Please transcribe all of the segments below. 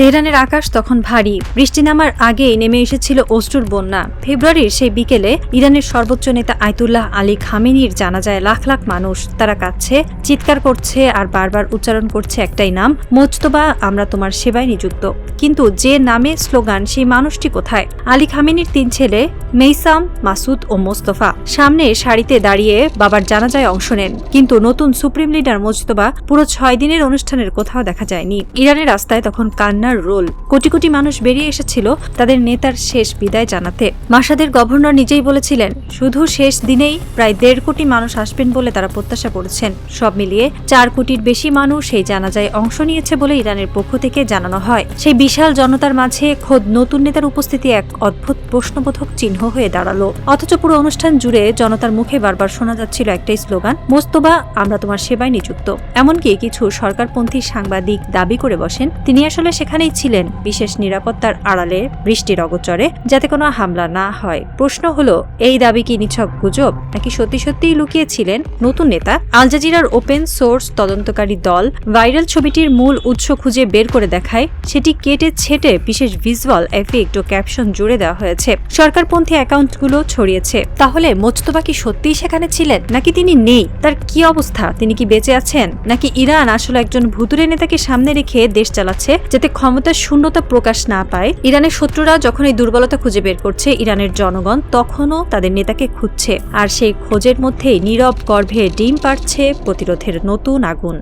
তেহরানের আকাশ তখন ভারী, বৃষ্টি নামার আগেই নেমে এসেছিল অশ্রুর বন্যা। ফেব্রুয়ারির সেই বিকেলে ইরানের সর্বোচ্চ নেতা আয়াতুল্লাহ আলী খামেনির জানাজায় লাখ লাখ মানুষ। তারা কাঁদছে, চিৎকার করছে আর বারবার উচ্চারণ করছে একটাই নাম, মোজতবা, আমরা তোমার সেবায় নিযুক্ত। কিন্তু যে নামে স্লোগান, সেই মানুষটি কোথায়? আলী খামেনির 3 ছেলে মেইসাম, মাসুদ ও মোস্তফা সামনে সারিতে দাঁড়িয়ে বাবার জানাজায় অংশ নেন। কিন্তু নতুন সুপ্রিম লিডার মোজতবা পুরো 6 দিনের অনুষ্ঠানের কোথাও দেখা যায়নি। ইরানের রাস্তায় তখন কান্নার রোল। কোটি কোটি মানুষ বেরিয়ে এসেছিল তাদের নেতার শেষ বিদায় জানাতে। মাসাদের গভর্নর নিজেই বলেছিলেন, শুধু শেষ দিনেই প্রায় 1.5 কোটি মানুষ আসবেন বলে তারা প্রত্যাশা করেছেন। সব মিলিয়ে 4 কোটির বেশি মানুষ এই জানাজায় অংশ নিয়েছে বলে ইরানের পক্ষ থেকে জানানো হয়। সেই বিশাল জনতার মাঝে খোদ নতুন নেতার উপস্থিতি এক অদ্ভুত প্রশ্নবোধক চিহ্ন হয়ে দাঁড়ালো। অথচ পুরো অনুষ্ঠান জুড়ে জনতার মুখে বারবার শোনা যাচ্ছিল একটাই স্লোগান, মোজতবা, আমরা তোমার সেবায় নিযুক্ত। এমনকি কিছু সরকারপন্থী সাংবাদিক দাবি করে বসেন তিনি আসলে সেখানেই ছিলেন বিশেষ নিরাপত্তার আড়ালে, বৃষ্টির অগোচরে, যাতে কোনো হামলা না হয়। প্রশ্ন হলো, এই দাবি কি নিছক গুজব, নাকি সত্যি সত্যিই লুকিয়েছিলেন নতুন নেতা? আল জাজিরার ওপেন সোর্স তদন্তকারী দল ভাইরাল ছবিটির মূল উৎস খুঁজে বের করে দেখায় সেটি কেটে ছেটে বিশেষ ভিজুয়াল এফেক্ট ও ক্যাপশন জুড়ে দেওয়া হয়েছে। সরকারপন্থী অ্যাকাউন্টগুলো ছড়িয়েছে। তাহলে মোজতবা কি সত্যিই সেখানে ছিলেন, নাকি তিনি নেই? তার কি অবস্থা? তিনি কি বেঁচে আছেন, নাকি ইরান আসলে একজন ভুতুরে নেতাকে সামনে রেখে দেশ চালাচ্ছে যাতে ক্ষমতার শূন্যতা প্রকাশ না পায়? ইরানের শত্রুরা যখন এই দুর্বলতা খুঁজে বের করছে, ইরানের জনগণ তখনও তাদের নেতাকে খুঁজছে। আর সেই খোঁজের মধ্যেই নীরব গর্ভে ডিম পাড়ছে প্রতিরোধের নতুন আগুন।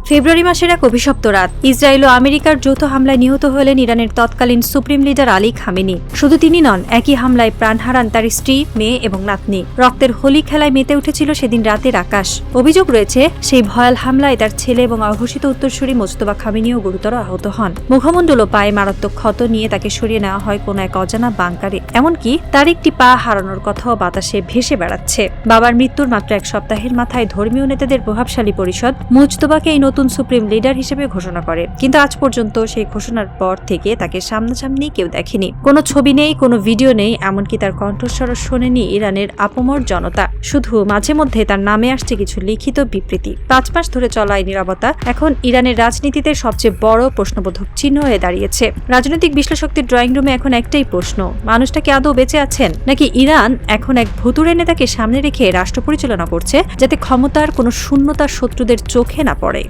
ফেব্রুয়ারি মাসের এক অভিশপ্ত রাত, ইসরায়েল ও আমেরিকার যৌথ হামলায় নিহত হলেন ইরানের তৎকালীন সুপ্রিম লিডার আলী খামেনি। শুধু তিনি নন, একই হামলায় প্রাণ হারান তার স্ত্রী, মেয়ে এবং নাতনি। রক্তের হোলি খেলায় মেতে উঠেছিল সেদিন রাতের আকাশ। অভিযোগ রয়েছে, সেই ভয়াল হামলায় তার ছেলে এবং অঘোষিত উত্তরসূরি মোজতবা খামেনিও গুরুতর আহত হন। মুখমণ্ডল ও পায়ে মারাত্মক ক্ষত নিয়ে তাকে সরিয়ে নেওয়া হয় কোনো এক অজানা বাংকারে। এমনকি তার একটি পা হারানোর কথাও বাতাসে ভেসে বেড়াচ্ছে। বাবার মৃত্যুর মাত্র 1 সপ্তাহের মাথায় ধর্মীয় নেতাদের প্রভাবশালী পরিষদ মোজতবাকে এই নতুন সুপ্রিম লিডার হিসেবে ঘোষণা করে। কিন্তু আজ পর্যন্ত সেই ঘোষণার পর থেকে তাকে সামনাসামনি কেউ দেখেনি। কোনো ছবি নেই, কোনো ভিডিও নেই, এমনকি তার কণ্ঠস্বর শোনেনি ইরানের আপমর জনতা। শুধু মাঝে মধ্যে তার নামে আসছে কিছু লিখিত বিবৃতি। 5 মাস ধরে চলা এই নীরবতা এখন ইরানের রাজনীতিতে সবচেয়ে বড় প্রশ্নবোধক চিহ্ন হয়ে দাঁড়িয়েছে। রাজনৈতিক বিশ্লেষকদের ড্রয়িং রুমে এখন একটাই প্রশ্ন, মানুষটা কি আদৌ বেঁচে আছেন, নাকি ইরান এখন এক ভুতুরে নেতাকে সামনে রেখে রাষ্ট্র পরিচালনা করছে যাতে ক্ষমতার কোনো শূন্যতা শত্রুদের চোখে না পড়ে?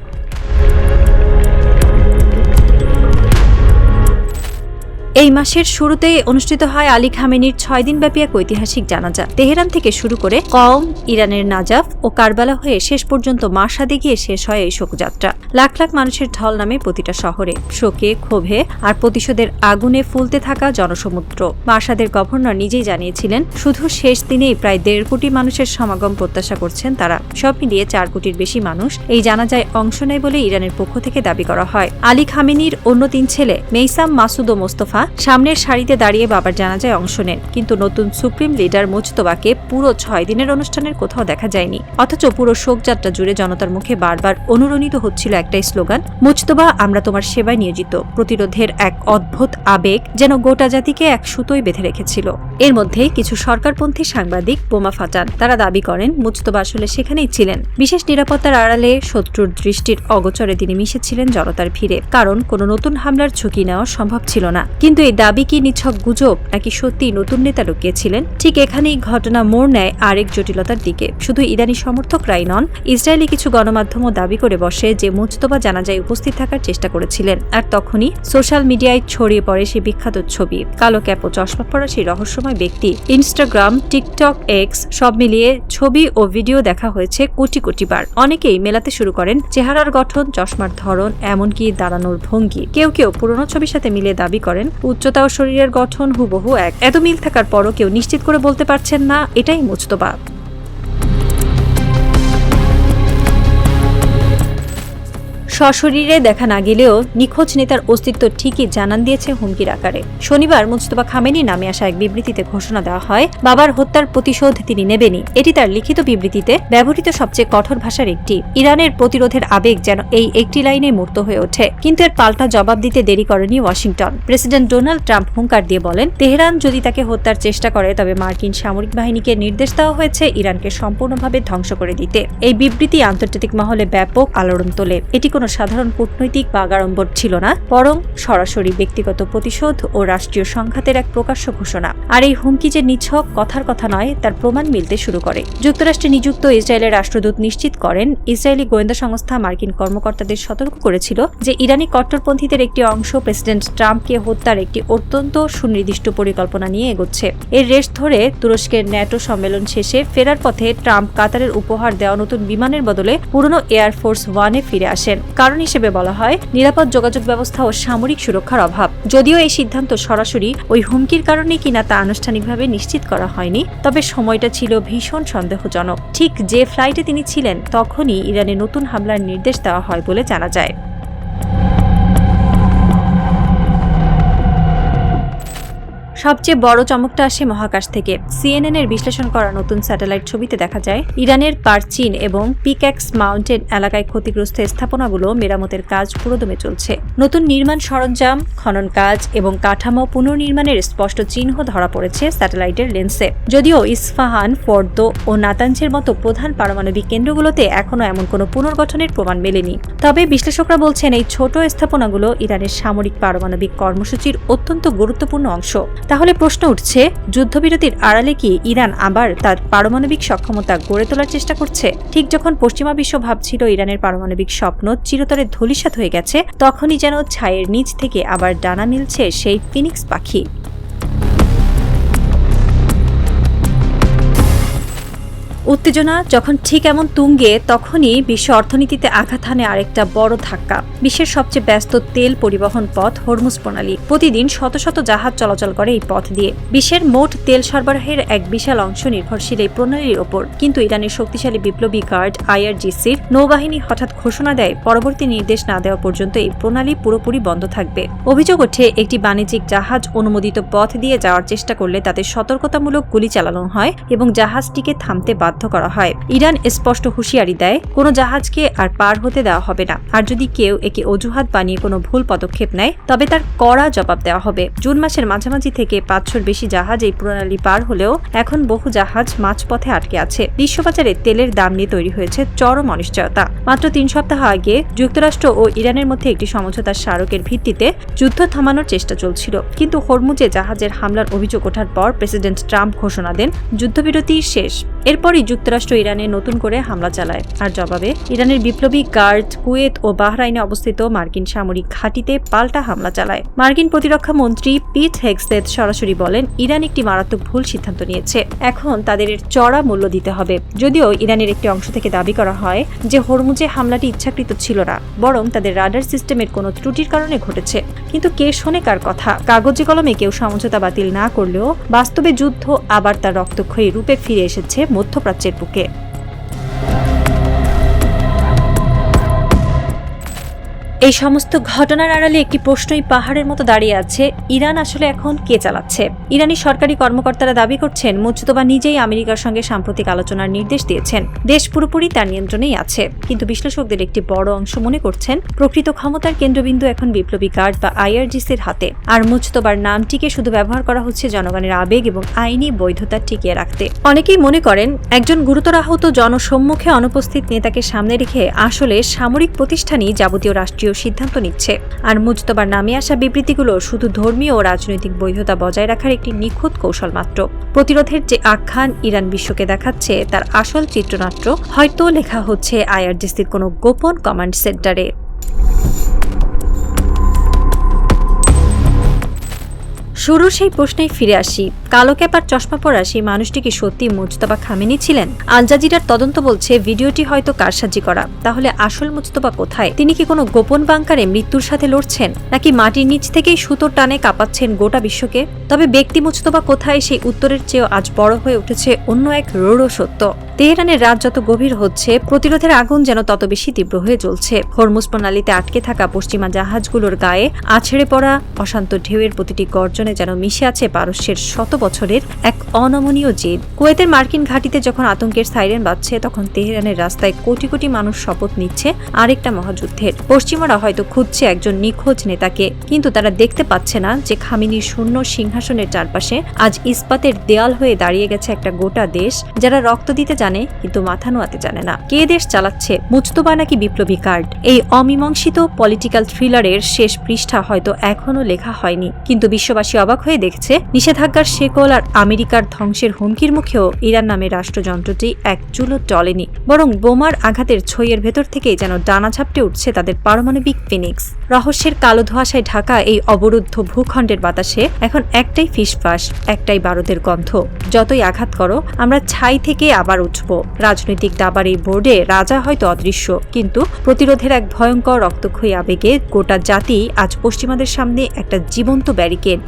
এই মাসের শুরুতেই অনুষ্ঠিত হয় আলী খামেনির 6 দিনব্যাপী এক ঐতিহাসিক জানাজা। তেহরান থেকে শুরু করে কওম, ইরানের নাজাফ ও কারবালা হয়ে শেষ পর্যন্ত মাশহাদে গিয়ে শেষ হয় এই শোকযাত্রা। লাখ লাখ মানুষের ঢল নামে প্রতিটা শহরে, শোকে, ক্ষোভে আর প্রতিশোধের আগুনে ফুলতে থাকা জনসমুদ্র। মাশহাদের গভর্নর নিজেই জানিয়েছিলেন, শুধু শেষ দিনেই প্রায় 1.5 কোটি মানুষের সমাগম প্রত্যাশা করছেন তারা। সব মিলিয়ে 4 কোটির বেশি মানুষ এই জানাজায় অংশ নেয় বলে ইরানের পক্ষ থেকে দাবি করা হয়। আলী খামেনির অন্য 3 ছেলে মেইসাম, মাসুদ ও মোস্তফা সামনের সারিতে দাঁড়িয়ে বাবার জানাজায় অংশ নেন। কিন্তু নতুন সুপ্রিম লিডার মোজতবাকে পুরো 6 দিনের অনুষ্ঠানের কোথাও দেখা যায়নি। অথচ পুরো শোকযাত্রা জুড়ে জনতার মুখে বারবার অনুরণিত হচ্ছিল একটাই স্লোগান, মোজতবা, আমরা তোমার সেবায় নিয়োজিত। প্রতিরোধের এক অদ্ভুত আবেগ যেন গোটা জাতিকে এক সুতোয় বেঁধে রেখেছিল। এর মধ্যে কিছু সরকারপন্থী সাংবাদিক বোমা ফাটান। তারা দাবি করেন মোজতবা আসলে সেখানেই ছিলেন। বিশেষ নিরাপত্তার আড়ালে, শত্রুর দৃষ্টির অগোচরে তিনি মিশেছিলেন জনতার ভিড়ে, কারণ কোনো নতুন হামলার ঝুঁকি নেওয়া সম্ভব ছিল না। কিন্তু এই দাবি কি নিছক গুজব, নাকি সত্যি নতুন নেতা লুকিয়েছিলেন? ঠিক এখানেই ঘটনা মোড় নেয় আরেক জটিলতার দিকে। শুধু ইরানি সমর্থকরাই নন, ইসরায়েলি কিছু গণমাধ্যমও দাবি করে বসে যে মোজতবা জানাজায় উপস্থিত থাকার চেষ্টা করেছিলেন। আর তখনই সোশ্যাল মিডিয়ায় ছড়িয়ে পড়ে সেই বিখ্যাত ছবি। কালো ক্যাপ ও চশমা পরা সেই রহস্যময় ব্যক্তি। ইনস্টাগ্রাম, টিকটক, এক্স সব মিলিয়ে ছবি ও ভিডিও দেখা হয়েছে কোটি কোটি বার। অনেকেই মেলাতে শুরু করেন চেহারার গঠন, চশমার ধরন, এমনকি দাঁড়ানোর ভঙ্গি। কেউ কেউ পুরনো ছবির সাথে মিলিয়ে দাবি করেন উচ্চতা ও শরীরের গঠন হুবহু এক। এত মিল থাকার পরও কেউ নিশ্চিত করে বলতে পারছেন না এটাই মোজতবা। সশরীরে দেখা না গেলেও নিখোঁজ নেতার অস্তিত্ব ঠিকই জানান দিয়েছে হুমকির আকারে। শনিবার মুজতবা খামেনি নামে আসা এক বিবৃতিতে ঘোষণা দেওয়া হয়, বাবার হত্যার প্রতিশোধ তিনি নেবেনই। এটি তার লিখিত বিবৃতিতে ব্যবহৃত সবচেয়ে কঠোর ভাষার একটি। ইরানের প্রতিরোধের আবেগ যেন এই একটি লাইনে মূর্ত হয়ে ওঠে, কিন্তু এর পাল্টা জবাব দিতে দেরি করেনি ওয়াশিংটন। প্রেসিডেন্ট ডোনাল্ড ট্রাম্প হুঙ্কার দিয়ে বলেন, তেহরান যদি তাকে হত্যার চেষ্টা করে তবে মার্কিন সামরিক বাহিনীকে নির্দেশ দেওয়া হয়েছে ইরানকে সম্পূর্ণভাবে ধ্বংস করে দিতে। এই বিবৃতি আন্তর্জাতিক মহলে ব্যাপক আলোড়ন তোলে। এটি কোনো সাধারণ কূটনৈতিক বা আগাড়ম্বর ছিল না, বরং সরাসরি ব্যক্তিগত প্রতিশোধ ও রাষ্ট্রীয় সংঘাতের এক প্রকাশ্য ঘোষণা। আর এই হুমকি যে নিছক কথার কথা নয়, তার প্রমাণ মিলতে শুরু করে। যুক্তরাষ্ট্রে নিযুক্ত ইসরায়েলের রাষ্ট্রদূত নিশ্চিত করেন, ইসরায়েলি গোয়েন্দা সংস্থা মার্কিন কর্মকর্তাদের সতর্ক করেছিল যে ইরানি কট্টরপন্থীদের একটি অংশ প্রেসিডেন্ট ট্রাম্পকে হত্যার একটি অত্যন্ত সুনির্দিষ্ট পরিকল্পনা নিয়ে এগোচ্ছে। এর রেশ ধরে তুরস্কের ন্যাটো সম্মেলন শেষে ফেরার পথে ট্রাম্প কাতারের উপহার দেওয়া নতুন বিমানের বদলে পুরনো এয়ারফোর্স ওয়ানে ফিরে আসেন। কারণ হিসেবে বলা হয় নিরাপদ যোগাযোগ ব্যবস্থা ও সামরিক সুরক্ষার অভাব। যদিও এই সিদ্ধান্ত সরাসরি ওই হুমকির কারণে কিনা তা আনুষ্ঠানিকভাবে নিশ্চিত করা হয়নি, তবে সময়টা ছিল ভীষণ সন্দেহজনক। ঠিক যে ফ্লাইটে তিনি ছিলেন তখনই ইরানে নতুন হামলার নির্দেশ দেওয়া হয় বলে জানা যায়। সবচেয়ে বড় চমকটা আসে মহাকাশ থেকে। সিএনএন এর বিশ্লেষণ করা নতুন স্যাটেলাইট ছবিতে দেখা যায় ইরানের পারচিন এবং পিক্যাক্স মাউন্টেন এলাকায় ক্ষতিগ্রস্ত স্থাপনাগুলো মেরামতের কাজ পুরোদমে চলছে। নতুন নির্মাণ সরঞ্জাম, খনন কাজ এবং কাঠামো পুনর্নির্মাণের স্পষ্ট চিহ্ন ধরা পড়েছে স্যাটেলাইটের লেন্সে। যদিও ইস্ফাহান, ফর্দো ও নাতাঞ্জের মতো প্রধান পারমাণবিক কেন্দ্রগুলোতে এখনও এমন কোনো পুনর্গঠনের প্রমাণ মেলেনি। তবে বিশ্লেষকরা বলছেন এই ছোট স্থাপনাগুলো ইরানের সামরিক পারমাণবিক কর্মসূচির অত্যন্ত গুরুত্বপূর্ণ অংশ। তাহলে প্রশ্ন উঠছে, যুদ্ধবিরতির আড়ালে কি ইরান আবার তার পারমাণবিক সক্ষমতা গড়ে তোলার চেষ্টা করছে? ঠিক যখন পশ্চিমা বিশ্ব ভাবছিল ইরানের পারমাণবিক স্বপ্ন চিরতরে ধূলিসাৎ হয়ে গেছে, তখনই যেন ছায়ের নিচ থেকে আবার ডানা মিলছে সেই ফিনিক্স পাখি। উত্তেজনা যখন ঠিক এমন তুঙ্গে, তখনই বিশ্ব অর্থনীতিতে আঘাত হানে আরেকটা বড় ধাক্কা। বিশ্বের সবচেয়ে ব্যস্ত তেল পরিবহন পথ হরমুজ প্রণালী। প্রতিদিন শত শত জাহাজ চলাচল করে এই পথ দিয়ে। বিশ্বের মোট তেল সরবরাহের এক বিশাল অংশ নির্ভরশীল এই প্রণালীর ওপর। কিন্তু ইরানের শক্তিশালী বিপ্লবী গার্ড IRGCর নৌবাহিনী হঠাৎ ঘোষণা দেয় পরবর্তী নির্দেশ না দেওয়া পর্যন্ত এই প্রণালী পুরোপুরি বন্ধ থাকবে। অভিযোগ ওঠে, একটি বাণিজ্যিক জাহাজ অনুমোদিত পথ দিয়ে যাওয়ার চেষ্টা করলে তাতে সতর্কতামূলক গুলি চালানো হয় এবং জাহাজটিকে থামতে বাধ্য করা হয়। ইরান স্পষ্ট হুঁশিয়ারি দেয়, কোনো জাহাজকে আর পার হতে দেওয়া হবে না। আর যদি কেউ একে অজুহাত বানিয়ে কোনো ভুল পদক্ষেপ নেয় তবে তার কড়া জবাব দেওয়া হবে। জুন মাসের মাঝামাঝি থেকে 500-র বেশি জাহাজ এই প্রণালী পার হলেও এখন বহু জাহাজ মাঝপথে আটকে আছে। বিশ্ববাজারে তেলের দাম নিয়ে তৈরি হয়েছে চরম অনিশ্চয়তা। মাত্র 3 সপ্তাহ আগে যুক্তরাষ্ট্র ও ইরানের মধ্যে একটি সমঝোতার স্মারকের ভিত্তিতে যুদ্ধ থামানোর চেষ্টা চলছিল, কিন্তু হরমুজে জাহাজের হামলার অভিযোগ ওঠার পর প্রেসিডেন্ট ট্রাম্প ঘোষণা দেন যুদ্ধবিরতি শেষ। এরপরই যুক্তরাষ্ট্র ইরানে নতুন করে হামলা চালায়। আর জবাবে ইরানের বিপ্লবী গার্ড কুয়েত ও বাহরাইনে অবস্থিত মার্কিন সামরিক ঘাঁটিতে পাল্টা হামলা চালায়। মার্কিন প্রতিরক্ষা মন্ত্রী পিট হেগসেথ সরাসরি বলেন, ইরান একটি মারাত্মক ভুল সিদ্ধান্ত নিয়েছে, এখন তাদের এর চড়া মূল্য দিতে হবে। যদিও ইরানের একটি অংশ থেকে দাবি করা হয় যে হরমুজে হামলাটি ইচ্ছাকৃত ছিল না, বরং তাদের রাডার সিস্টেমের কোনো ত্রুটির কারণে ঘটেছে। কিন্তু কে শোনে কার কথা? কাগজে কলমে কেউ সমঝোতা বাতিল না করলেও বাস্তবে যুদ্ধ আবার তার রক্তক্ষয়ী রূপে ফিরে এসেছে মধ্যপ্রাচ্যের বুকে। এই সমস্ত ঘটনার আড়ালে একটি প্রশ্নই পাহাড়ের মতো দাঁড়িয়ে আছে, ইরান আসলে এখন কে চালাচ্ছে? ইরানি সরকারি কর্মকর্তারা দাবি করছেন মুজতবা নিজেই আমেরিকার সঙ্গে সাম্প্রতিক আলোচনার নির্দেশ দিয়েছেন। দেশ পুরোপুরি তার নিয়ন্ত্রণেই আছে। কিন্তু বিশ্লেষকদের একটি বড় অংশ মনে করছেন প্রকৃত ক্ষমতার কেন্দ্রবিন্দু এখন বিপ্লবী গার্ড বা IRGCর হাতে। আর মুজতবার নামটিকে শুধু ব্যবহার করা হচ্ছে জনগণের আবেগ এবং আইনি বৈধতা টিকিয়ে রাখতে। অনেকেই মনে করেন একজন গুরুতর আহত জনসম্মুখে অনুপস্থিত নেতাকে সামনে রেখে আসলে সামরিক প্রতিষ্ঠানই যাবতীয় রাষ্ট্রীয় সিদ্ধান্ত নিচ্ছে। আর মুজতবার নামে আসা বিবৃতিগুলো শুধু ধর্মীয় ও রাজনৈতিক বৈধতা বজায় রাখার একটি নিখুঁত কৌশল মাত্র। প্রতিরোধের যে আখ্যান ইরান বিশ্বকে দেখাচ্ছে তার আসল চিত্রনাট্য হয়তো লেখা হচ্ছে IRGCর কোনো গোপন কমান্ড সেন্টারে। শুরুর সেই প্রশ্নেই ফিরে আসি, কালো ক্যাপ আর চশমা পরা সেই মানুষটি কি সত্যি মুজতবা খামেনি ছিলেন? আল জাজিরার তদন্ত বলছে ভিডিওটি হয়তো কারসাজি করা। তাহলে আসল মুজতবা কোথায়? তিনি কি কোনো গোপন বাংকারে মৃত্যুর সাথে লড়ছেন, নাকি মাটির নিচ থেকেই সুতোর টানে কাঁপাচ্ছেন গোটা বিশ্বকে? তবে ব্যক্তি মুজতবা কোথায়, সেই উত্তরের চেয়েও আজ বড় হয়ে উঠেছে অন্য এক রূঢ় সত্য। তেহরানের রাত যত গভীর হচ্ছে, প্রতিরোধের আগুন যেন তত বেশি তীব্র হয়ে জ্বলছে। হরমুজ প্রণালীতে আটকে থাকা পশ্চিমা জাহাজগুলোর গায়ে আছড়ে পড়া অশান্ত ঢেউয়ের প্রতিটি গর্জনে যেন মিশে আছে পারস্যের শত বছরের এক অনমনীয় জেদ। কুয়েতের মার্কিন ঘাঁটিতে যখন আতঙ্কের সাইরেন বাজছে, তখন তেহরানের রাস্তায় কোটি কোটি মানুষ শপথ নিচ্ছে আরেকটা মহাযুদ্ধের। পশ্চিমারা হয়তো খুঁজছে একজন নিখোঁজ নেতাকে, কিন্তু তারা দেখতে পাচ্ছে না যে খামেনির শূন্য সিংহাসনের চারপাশে আজ ইস্পাতের দেয়াল হয়ে দাঁড়িয়ে গেছে একটা গোটা দেশ, যারা রক্ত দিতে জানে কিন্তু মাথা নোয়াতে জানে না। কে দেশ চালাচ্ছে, মুজতবা নাকি বিপ্লবী কার্ড? এই অমীমাংসিত পলিটিক্যাল থ্রিলারের শেষ পৃষ্ঠা হয়তো এখনো লেখা হয়নি, কিন্তু বিশ্ববাসী অবাক হয়ে দেখছে নিষেধাজ্ঞার শেকল আর আমেরিকার ধ্বংসের হুমকির মুখেও ইরান নামের রাষ্ট্রযন্ত্রটি এক চুলো টলেনি, বরং বোমার আঘাতের ছইয়ের ভেতর থেকেই যেন ডানা ঝাপটে উঠছে তাদের পারমাণবিক ফিনিক্স। রহস্যের কালো ধোঁয়াশায় ঢাকা এই অবরুদ্ধ ভূখণ্ডের বাতাসে এখন একটাই ফিসফাস, একটাই বারুদের গন্ধ। যতই আঘাত করো, আমরা ছাই থেকে আবার উঠব। রাজনৈতিক দাবার এই বোর্ডে রাজা হয়তো অদৃশ্য, কিন্তু প্রতিরোধের এক ভয়ঙ্কর রক্তক্ষয়ী আবেগে গোটা জাতি আজ পশ্চিমাদের সামনে একটা জীবন্ত ব্যারিকেড।